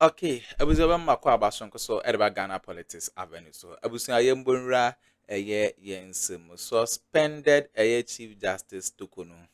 Okay, abusuaba mmakɔ abasonko so ɛde Ghana politics avenue so abusua yɛmbonwura ɛyɛ yɛn nsɛm suspended ɛyɛ chief justice Torkornoo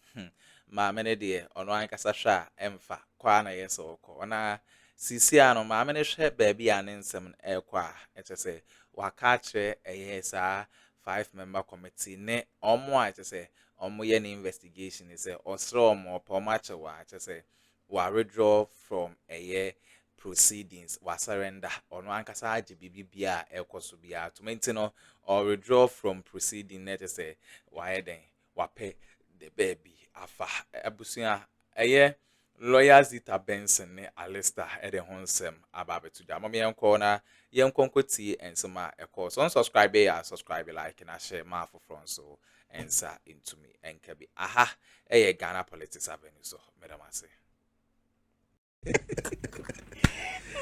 maame ne deɛ ɔno ankasa hwɛ a ɛmfa kɔ a na ɛyɛ sɛ ɔkɔ ɔna sisi a no maame ne hwɛ baabi a ne nsɛm no ɛrekɔ a ɛkyɛ sɛ waka akyerɛ ɛyɛ saa 5-member committee ne ɔmo a ɛkyɛ sɛ ɔmo yɛ ne investigation ne sɛ ɔsrɛ ɔmo ɔpɛ ɔmo akyɛ wɔ a ɛkyɛ sɛ wa redraw from ɛyɛ proceedings wa surrender or no ankasa agye bibi bia ekoso bia to maintain or withdraw from proceeding net say why then wape the baby afa abusua eye lawyer Zita Benson ne Alistair e de honsem ababetu da mama yenko na yenkonko tie ensema ekọ so subscribe ya subscribe like na share ma for front so ensa into me enkabi aha eye Ghana politics avenue so madam ase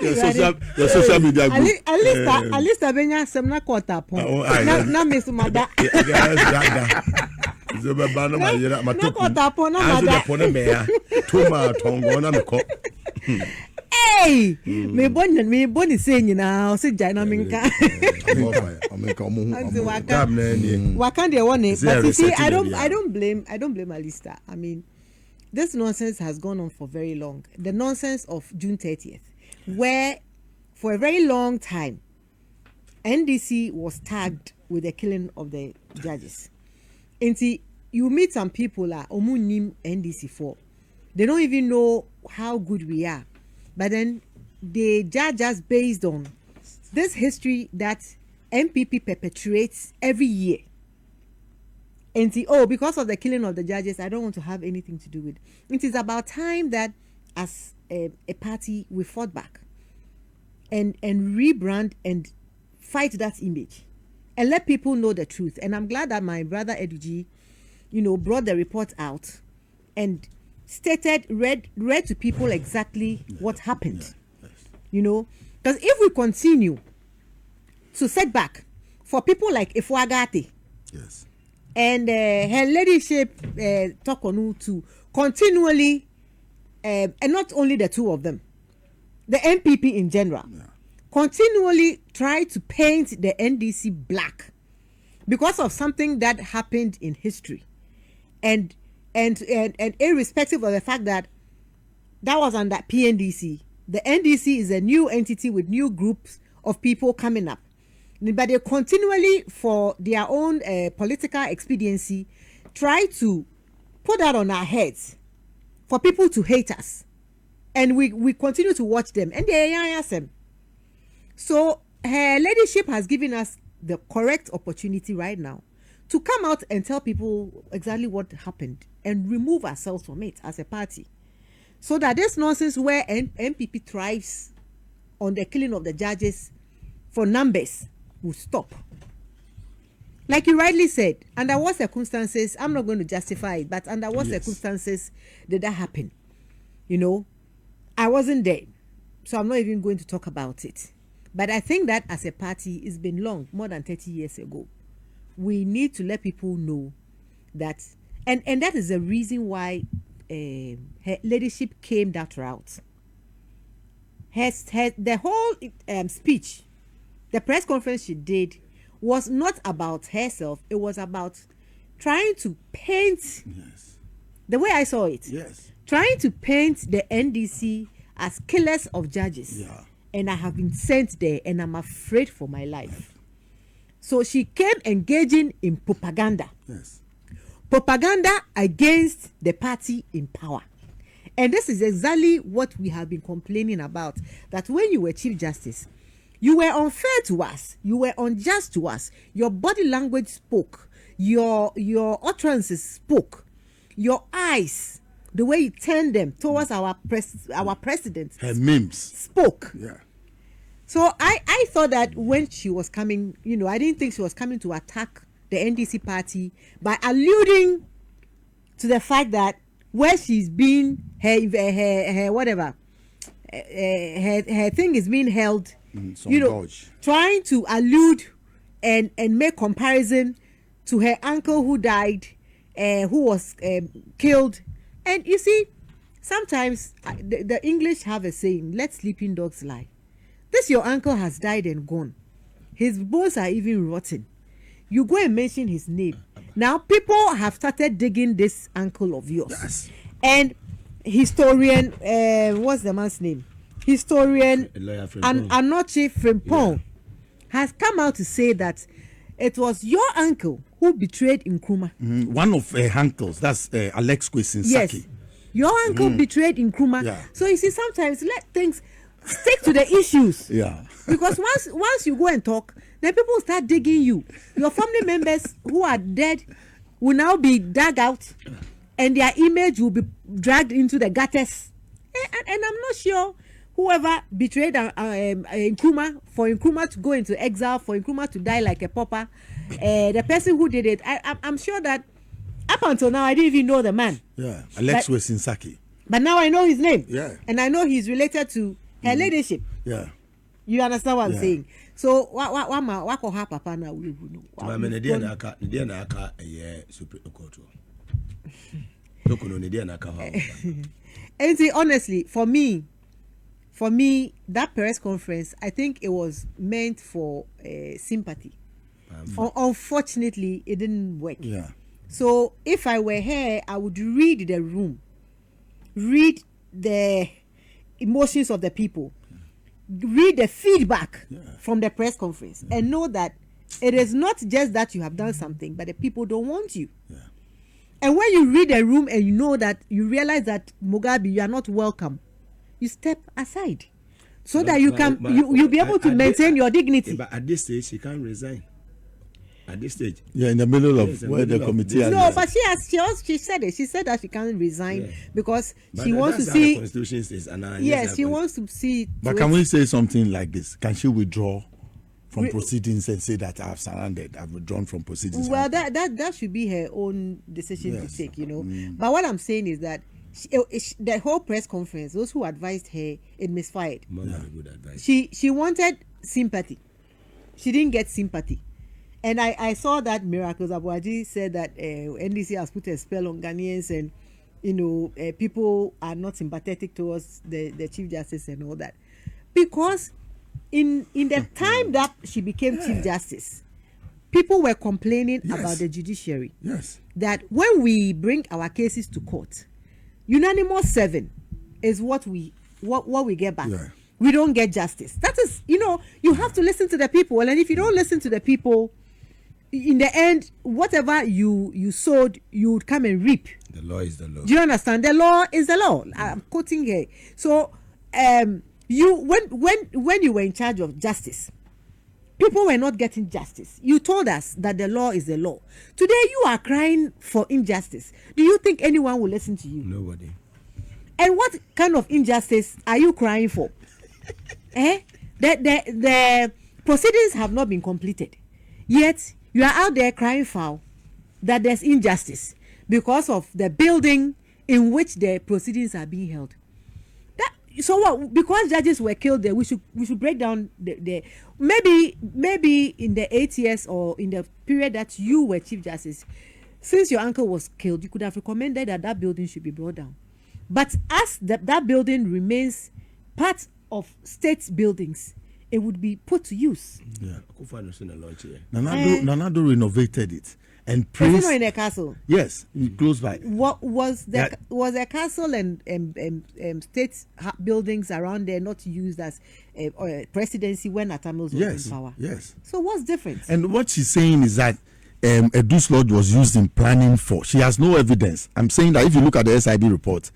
your social media group. Alistair benya semna kota pon. Na miss mada. Zoba no ma yera matoku. Kota pon na mada. Azu pon me ya. Toma tongo na me ko. Hey, me boni say nyina o se jai minka. Wakan dey one but you see I don't blame Alistair. I mean this nonsense has gone on for very long. The nonsense of June 30th, where for a very long time, NDC was tagged with the killing of the judges. And see, you meet some people like Omunim NDC for. They don't even know how good we are. But then they judge us based on this history that MPP perpetuates every year. And see, because of the killing of the judges, I don't want to have anything to do with it. It is about time that as a party we fought back and rebrand and fight that image and let people know the truth. And I'm glad that my brother Edug, brought the report out and read to people exactly what happened. Because if we continue to set back for people like Ifwagati, yes, and her ladyship Torkornoo to continually, and not only the two of them, the MPP in general, continually try to paint the NDC black because of something that happened in history, and irrespective of the fact that was under PNDC, the NDC is a new entity with new groups of people coming up. But they continually, for their own political expediency, try to put that on our heads for people to hate us. And we continue to watch them. And they are them. So her ladyship has given us the correct opportunity right now to come out and tell people exactly what happened and remove ourselves from it as a party. So that this nonsense where MPP thrives on the killing of the judges for numbers will stop. Like you rightly said, under what circumstances, I'm not going to justify it, but under what circumstances did that happen? I wasn't there, so I'm not even going to talk about it. But I think that as a party, it's been long, more than 30 years ago. We need to let people know that, and that is the reason why her ladyship came that route. The whole speech, the press conference she did was not about herself. It was about trying to paint, the way I saw it, trying to paint the NDC as killers of judges. Yeah. And I have been sent there and I'm afraid for my life. So she came engaging in propaganda. Yes. Propaganda against the party in power. And this is exactly what we have been complaining about, that when you were Chief Justice, you were unfair to us. You were unjust to us. Your body language spoke. Your utterances spoke. Your eyes, the way you turned them towards our president, her memes spoke. Yeah. So I thought that when she was coming, I didn't think she was coming to attack the NDC party by alluding to the fact that where she's been, her whatever, her thing is being held. Trying to allude and make comparison to her uncle who died, who was killed. And you see, sometimes the English have a saying, let sleeping dogs lie. This your uncle has died and gone. His bones are even rotten. You go and mention his name. Now people have started digging this uncle of yours. Yes. And historian, what's the man's name? Historian Anoche Frimpong has come out to say that it was your uncle who betrayed Nkrumah. One of her uncles, that's Alex Kwesinsaki. Yes, your uncle betrayed Nkrumah. Yeah. So you see, sometimes let things stick to the issues. Yeah. Because once you go and talk, then people start digging you. Your family members who are dead will now be dug out, and their image will be dragged into the gutters. And I'm not sure whoever betrayed Nkrumah, for Nkrumah to go into exile, for Nkrumah to die like a pauper, the person who did it, I'm sure that up until now I didn't even know the man. Yeah, Alex Kwesinsaki. But now I know his name. Yeah. And I know he's related to her ladyship. Yeah. You understand what I'm saying? So what could happen, Papa? Now we will know. And see, honestly, for me, that press conference, I think it was meant for sympathy. Unfortunately, it didn't work. Yeah. So if I were here, I would read the room, read the emotions of the people, read the feedback from the press conference, and know that it is not just that you have done something, but the people don't want you. Yeah. And when you read the room and you know that, you realize that Mugabe, you are not welcome, you step aside so that you can you'll be able to maintain your dignity. But at this stage, she can't resign. At this stage, in the middle of where the committee. No, but she said it. She said that she can't resign because she wants to see. The Constitution says, yes, she wants to see. But can we say something like this? Can she withdraw from proceedings and say that I've surrendered, I've withdrawn from proceedings? Well, that should be her own decision to take, But what I'm saying is that the whole press conference, those who advised her, it misfired. Good advice. She wanted sympathy. She didn't get sympathy. And I saw that Miracles Abuaji said that NDC has put a spell on Ghanaians, and people are not sympathetic towards the Chief Justice and all that, because in the time that she became Chief Justice, people were complaining about the judiciary. Yes. That when we bring our cases to court, unanimous 7 is what we get back. Yeah. We don't get justice. That is, you have to listen to the people, and if you don't listen to the people, in the end, whatever you sowed, you would come and reap. The law is the law. Do you understand? The law is the law. I'm quoting here. So, when you were in charge of justice, people were not getting justice. You told us that the law is the law. Today, you are crying for injustice. Do you think anyone will listen to you? Nobody. And what kind of injustice are you crying for? The proceedings have not been completed, yet you are out there crying foul that there's injustice because of the building in which the proceedings are being held. So what? Because judges were killed there, we should break down the maybe in the 8 years or in the period that you were Chief Justice, since your uncle was killed, you could have recommended that building should be brought down. But as that building remains part of state buildings, it would be put to use. Yeah. Nanado Nanado renovated it and praised. Is it not in a castle? Yes, close by. What was a castle and state buildings around there not used as presidency when Atamils was in power? Yes. So what's different? And what she's saying is that Addo's lodge was used in planning for. She has no evidence. I'm saying that if you look at the SIB report,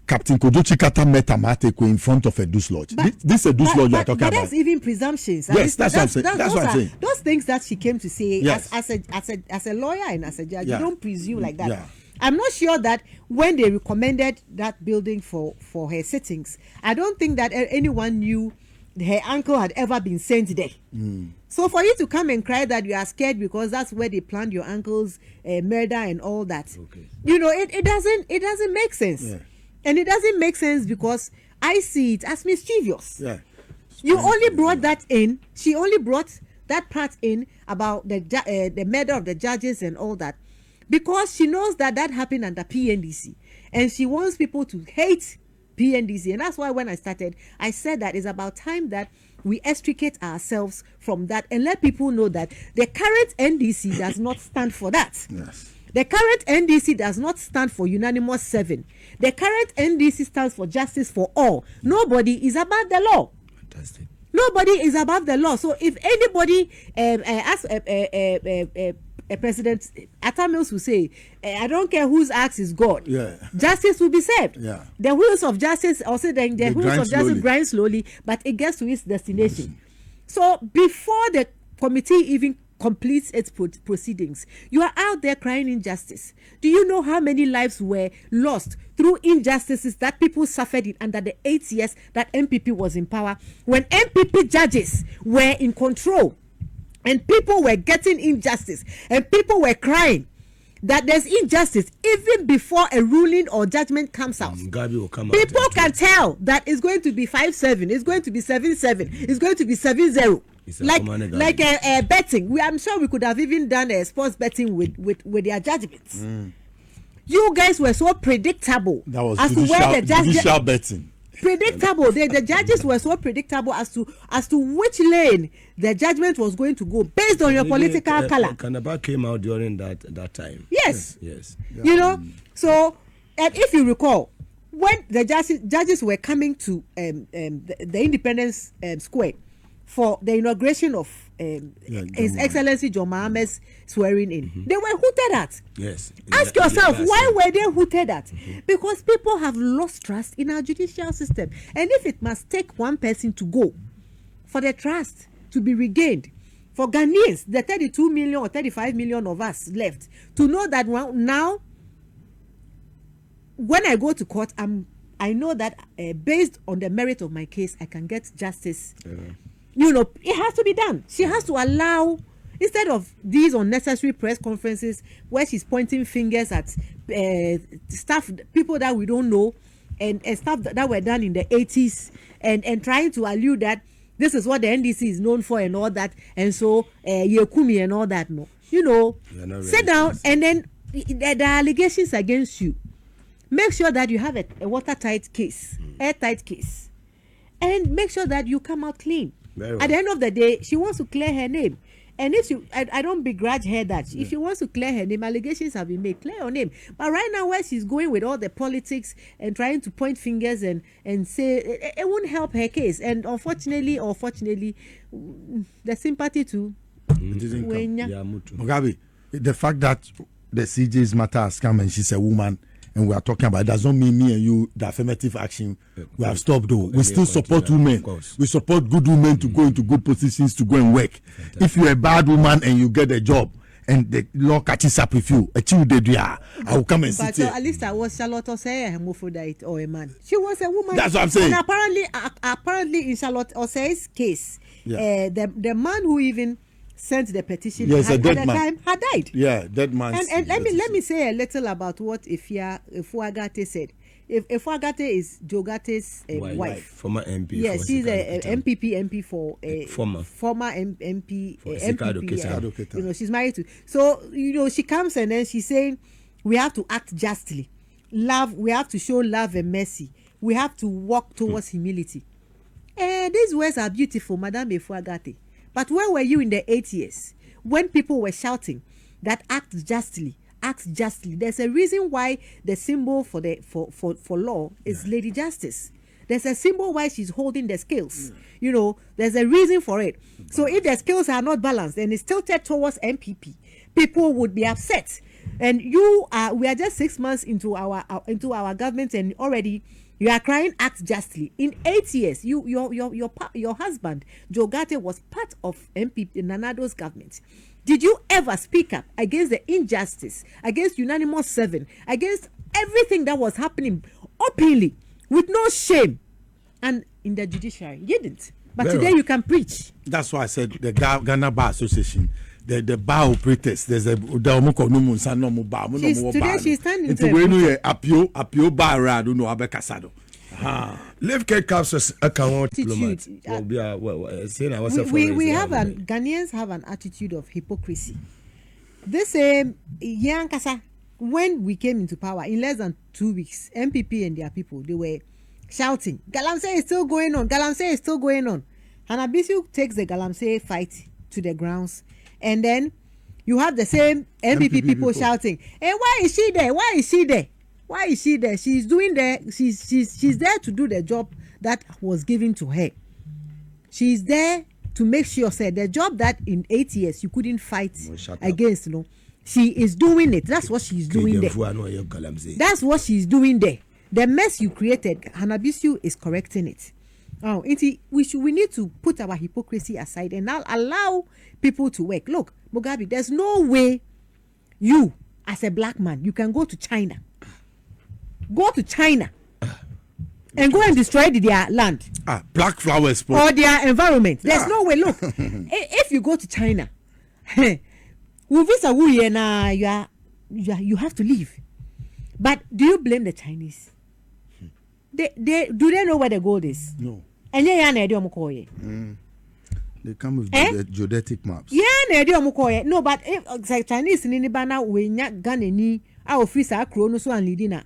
Captain Kojochi Kata met Amateko in front of Addo's lodge. This Addo's lodge you are talking about. But that's even presumptions. Yes, that's what I'm saying. That's what I'm saying. Those things that she came to say, yes, as a lawyer and as a judge, you don't presume like that. Yeah. I'm not sure that when they recommended that building for her sittings, I don't think that anyone knew her uncle had ever been sent there. So for you to come and cry that you are scared because that's where they planned your uncle's murder and all that, it doesn't make sense. Yeah. And it doesn't make sense because I see it as mischievous. Yeah. You only brought that in. She only brought that part in about the murder of the judges and all that, because she knows that happened under PNDC. and she wants people to hate PNDC. And that's why when I started, I said that it's about time that we extricate ourselves from that and let people know that the current NDC does not stand for that. Yes. The current NDC does not stand for unanimous 7. The current NDC stands for justice for all. Nobody is above the law. Fantastic. Nobody is above the law. So if anybody, as President Atamils will say, I don't care whose axe is God. Yeah. Justice will be served. Yeah. The wheels of justice, also the wheels of justice grind slowly, but it gets to its destination. So before the committee even completes its proceedings, you are out there crying injustice. Do you know how many lives were lost through injustices that people suffered in under the 8 years that MPP was in power, when MPP judges were in control and people were getting injustice and people were crying that there's injustice even before a ruling or judgment comes out? Gabi will come People out can tell that it's going to be 5-7, it's going to be 7-7, it's going to be 7-0. Like a betting. I'm sure we could have even done a sports betting with their judgments. You guys were so predictable. That was as to where the judicial betting. Predictable. The judges were so predictable as to which lane the judgment was going to go based on your political color. Kanaba came out during that time. Yes. Yes. You know, so, and if you recall, when the judges were coming to the Independence Square for the inauguration of His Excellency John Mahama's swearing in, they were hooted at. Yes. Ask yourself, why were they hooted at? Because people have lost trust in our judicial system. And if it must take one person to go for the trust to be regained, for Ghanaians, the 32 million or 35 million of us left, to know that now, when I go to court, I know that based on the merit of my case, I can get justice. You know, it has to be done. She has to allow, instead of these unnecessary press conferences where she's pointing fingers at people that we don't know, and stuff that were done in the 80s, and trying to allude that this is what the NDC is known for and all that, and so Yekumi and all that. No, you know, sit down, and then the allegations against you, make sure that you have a watertight case, airtight case, and make sure that you come out clean. Well. At the end of the day, she wants to clear her name. And if I don't begrudge her that. If she wants to clear her name, allegations have been made, clear her name. But right now, where she's going with all the politics and trying to point fingers and say, it won't help her case. And unfortunately, the sympathy to Mugabe, the fact that the CJ's matter has come and she's a woman, and we are talking about it, does not mean me and you, the affirmative action, we have stopped though. We still support women. We support good women to go into good positions to go and work. Fantastic. If you're a bad woman and you get a job and the law catches up with you, I will come and sit here. But at least I was Charlotte Osei, a hermaphrodite or a man. She was a woman. That's what I'm saying. And apparently in Charlotte Osei's case, the man who even sent the petition at the time had died. Yeah, dead man. And let me say a little about what Ifuagate said. Ifuagate is Jogate's wife, former MP. Yes, she's a MPP MP for former MP. MPP. You know, she's married to. So you know, she comes and then she's saying, we have to act justly. Love, we have to show love and mercy. We have to walk towards humility. These words are beautiful, Madame Ifuagate. But where were you in the 8 years when people were shouting that act justly? There's a reason why the symbol for law is Lady Justice. There's a symbol why she's holding the scales. You know, there's a reason for it. So if the scales are not balanced and it's tilted towards MPP, people would be upset. And we are just 6 months into our government, and already you are crying act justly. In 8 years, your husband Jogate was part of MPP Nanado's government. Did you ever speak up against the injustice, against unanimous 7, against everything that was happening openly with no shame? And in the judiciary, you didn't. But today you can preach. That's why I said the Ghana Bar Association, the bar operators, there's a today she's standing to apio bar, I don't know, Abekasado. Live K capsules account diplomat. Ghanaians have an attitude of hypocrisy. This Yankasa when we came into power, in less than 2 weeks, MPP and their people, they were shouting, Galamsey is still going on, Galamsey is still going on. Hanabisu takes the Galamsey fight to the grounds, and then you have the same MPP people shouting, hey, why is she there? Why is she there? Why is she there? She's doing she's there to do the job that was given to her. She's there to make sure, say, the job that in 8 years you couldn't fight against, she is doing it. That's what she's doing there. That's what she's doing there. The mess you created, Hanabisu is correcting it. Oh, we need to put our hypocrisy aside and now allow people to work. Look, Mugabe, there's no way you, as a black man, you can go to China. Go to China and go and destroy their land. Black flowers or their environment. There's no way. Look, if you go to China, you have to leave. But do you blame the Chinese? Do they know where the gold is? No. And they come with geodetic maps. No, but if Chinese in Nibana we not Ganani, our officer Akroma so and Lidina,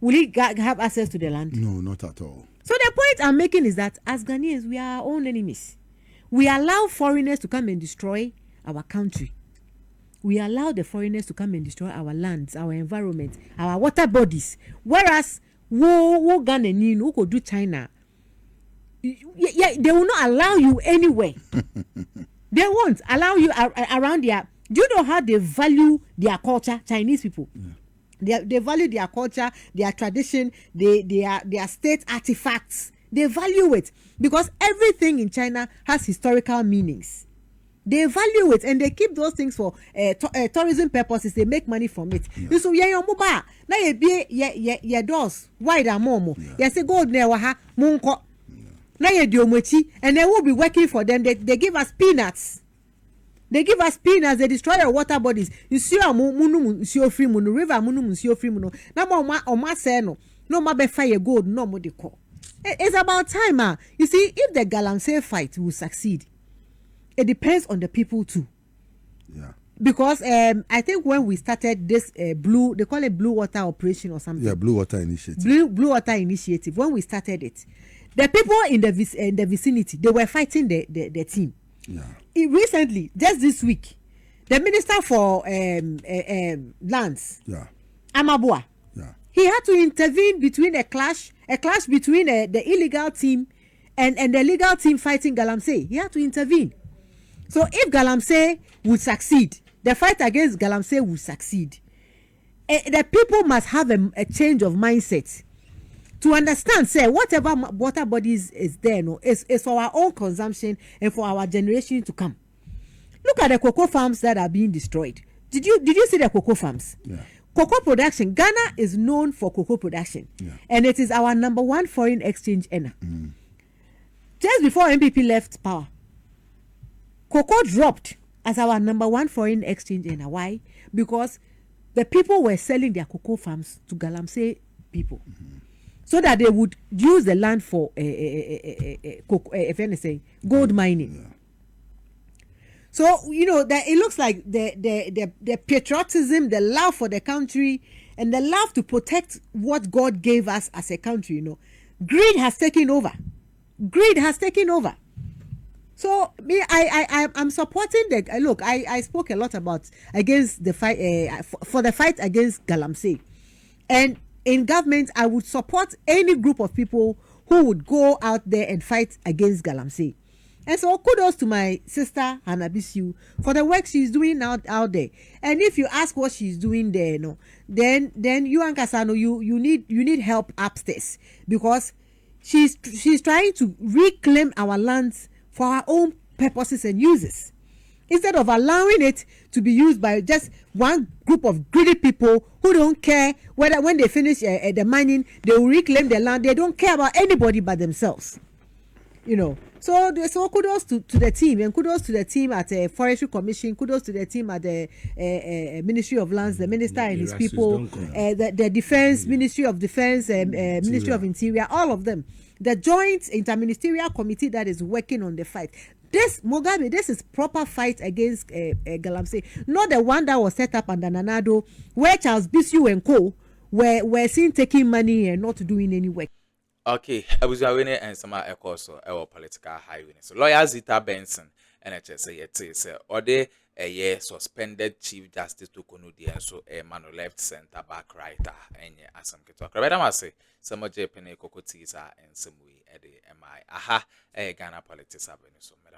will he have access to the land? No, not at all. So the point I'm making is that as Ghanaians, we are our own enemies. We allow foreigners to come and destroy our country. We allow the foreigners to come and destroy our lands, our environment, our water bodies. Whereas, wo Ghanaian who could do China, they will not allow you anywhere. They won't allow you around their. Do you know how they value their culture, Chinese people? Yeah. They value their culture, their tradition, their state artifacts. They value it because everything in China has historical meanings. They value it and they keep those things for tourism purposes. They make money from it. Yeah. So yeah, your now you be your doors wide and more. You say gold never ha munko. Now you do mochi and they will be working for them. They give us peanuts. They give us peanuts. They destroy our water bodies. You see our munu free munu river munu free munu. Now ma say no ma be fire gold no mo de call. It's about time. You see, if the Galamsey fight will succeed, it depends on the people too. Yeah. Because I think when we started this blue, they call it Blue Water Operation or something. Yeah, Blue Water Initiative. Blue Water Initiative. When we started it, the people in the vicinity, they were fighting the team. Yeah. Recently, just this week, the Minister for Lands, Amabua, he had to intervene between a clash between the illegal team and the legal team fighting Galamsey. He had to intervene. So if Galamsey would succeed, the fight against Galamsey would succeed. The people must have a change of mindset to understand, say, whatever water bodies is there, is for our own consumption and for our generation to come. Look at the cocoa farms that are being destroyed. Did you see the cocoa farms? Yeah. Cocoa production. Ghana is known for cocoa production, and it is our number one foreign exchange earner. Just before MPP left power, cocoa dropped as our number one foreign exchange earner. Why? Because the people were selling their cocoa farms to Galamsey people, so that they would use the land for if anything, gold mining. Yeah. So that it looks like the patriotism, the love for the country, and the love to protect what God gave us as a country. Greed has taken over. So me, I'm supporting the look. I spoke a lot about against the fight for the fight against Galamsey, and in government I would support any group of people who would go out there and fight against Galamsey. And so kudos to my sister Hanabisu for the work she's doing out there. And if you ask what she's doing there, then you and Kasano, you need help upstairs, because she's trying to reclaim our lands for our own purposes and uses, instead of allowing it to be used by just one group of greedy people who don't care whether when they finish the mining they will reclaim the land. They don't care about anybody but themselves. So kudos to the team, and kudos to the team at the Forestry Commission, kudos to the team at the Ministry of Lands, the Minister and his people, the Defense, Ministry of Defense, Ministry of Interior, all of them. The joint interministerial committee that is working on the fight. this Mugabe, this is proper fight against Galamsey, not the one that was set up under Nanado, where Charles Bisu and Co. were seen taking money and not doing any work. Okay, I was away and some so our political highway. So lawyer Zita Benson NHS say or they a year suspended Chief Justice Torkornoo and so a man left center back writer and as some get talk. I say some of Japan cocotiza and some way at the MI. Aha, a Ghana politics avenue so madam.